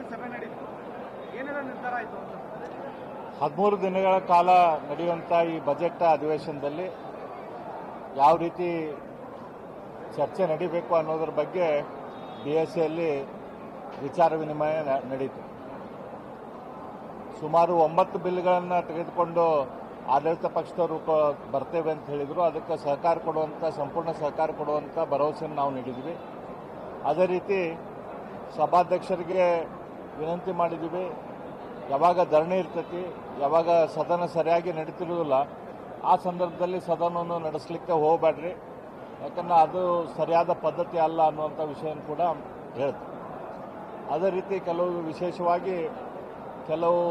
ಸಭೆ ನಡೀತು, ಏನೆಲ್ಲ ನಿರ್ಧಾರ ಆಯಿತು ಅಂತ? 13 ದಿನಗಳ ಕಾಲ ನಡೆಯುವಂಥ ಈ ಬಜೆಟ್ ಅಧಿವೇಶನದಲ್ಲಿ ಯಾವ ರೀತಿ ಚರ್ಚೆ ನಡೀಬೇಕು ಅನ್ನೋದ್ರ ಬಗ್ಗೆ BSCಯಲ್ಲಿ ವಿಚಾರ ವಿನಿಮಯ ನಡೀತು. ಸುಮಾರು 9 ಬಿಲ್ಗಳನ್ನು ತೆಗೆದುಕೊಂಡು ಆಡಳಿತ ಪಕ್ಷದವರು ಬರ್ತೇವೆ ಅಂತ ಹೇಳಿದರು. ಅದಕ್ಕೆ ಸಹಕಾರ ಕೊಡುವಂಥ, ಸಂಪೂರ್ಣ ಸಹಕಾರ ಕೊಡುವಂಥ ಭರವಸೆಯನ್ನು ನಾವು ನೀಡಿದ್ವಿ. ಅದೇ ರೀತಿ ಸಭಾಧ್ಯಕ್ಷರಿಗೆ ವಿನಂತಿ ಮಾಡಿದ್ದೀವಿ, ಯಾವಾಗ ಧರಣಿ ಇರ್ತೈತಿ, ಯಾವಾಗ ಸದನ ಸರಿಯಾಗಿ ನಡೀತಿರೋದಿಲ್ಲ ಆ ಸಂದರ್ಭದಲ್ಲಿ ಸದನವನ್ನು ನಡೆಸಲಿಕ್ಕೆ ಹೋಗಬೇಡ್ರಿ, ಯಾಕಂದ್ರೆ ಅದು ಸರಿಯಾದ ಪದ್ಧತಿ ಅಲ್ಲ ಅನ್ನುವಂಥ ವಿಷಯವನ್ನು ಕೂಡ ಹೇಳ್ತು. ಅದೇ ರೀತಿ ವಿಶೇಷವಾಗಿ ಕೆಲವು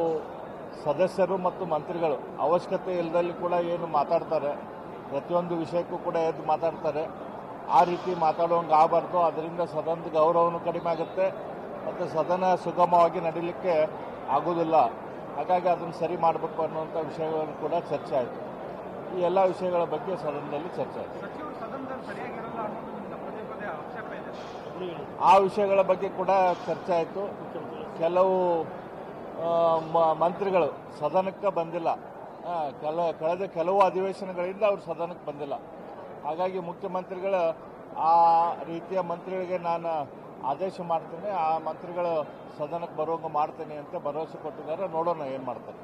ಸದಸ್ಯರು ಮತ್ತು ಮಂತ್ರಿಗಳು ಅವಶ್ಯಕತೆ ಇಲ್ಲದಲ್ಲಿ ಕೂಡ ಏನು ಮಾತಾಡ್ತಾರೆ, ಪ್ರತಿಯೊಂದು ವಿಷಯಕ್ಕೂ ಕೂಡ ಎದ್ದು ಮಾತಾಡ್ತಾರೆ. ಆ ರೀತಿ ಮಾತಾಡುವಂಗೆ ಆಗಬಾರ್ದು. ಅದರಿಂದ ಸದನದ ಗೌರವನೂ ಕಡಿಮೆ ಆಗುತ್ತೆ ಮತ್ತು ಸದನ ಸುಗಮವಾಗಿ ನಡೀಲಿಕ್ಕೆ ಆಗೋದಿಲ್ಲ. ಹಾಗಾಗಿ ಅದನ್ನು ಸರಿ ಮಾಡಬೇಕು ಅನ್ನುವಂಥ ವಿಷಯಗಳನ್ನು ಕೂಡ ಚರ್ಚೆ ಆಯಿತು. ಈ ಎಲ್ಲ ವಿಷಯಗಳ ಬಗ್ಗೆ ಸದನದಲ್ಲಿ ಚರ್ಚೆ ಆಯಿತು. ಆ ವಿಷಯಗಳ ಬಗ್ಗೆ ಕೂಡ ಚರ್ಚೆ ಆಯಿತು. ಕೆಲವು ಮಂತ್ರಿಗಳು ಸದನಕ್ಕೆ ಬಂದಿಲ್ಲ, ಕಳೆದ ಕೆಲವು ಅಧಿವೇಶನಗಳಿಂದ ಅವರು ಸದನಕ್ಕೆ ಬಂದಿಲ್ಲ. ಹಾಗಾಗಿ ಮುಖ್ಯಮಂತ್ರಿಗಳು ಆ ರೀತಿಯ ಮಂತ್ರಿಗಳಿಗೆ ನಾನು ಆದೇಶ ಮಾಡ್ತೇನೆ, ಆ ಮಂತ್ರಿಗಳು ಸದನಕ್ಕೆ ಬರುವಂಗೆ ಮಾಡ್ತೇನೆ ಅಂತ ಭರವಸೆ ಕೊಟ್ಟಿದ್ದಾರೆ. ನೋಡೋಣ ಏನು ಮಾಡ್ತಾರೆ.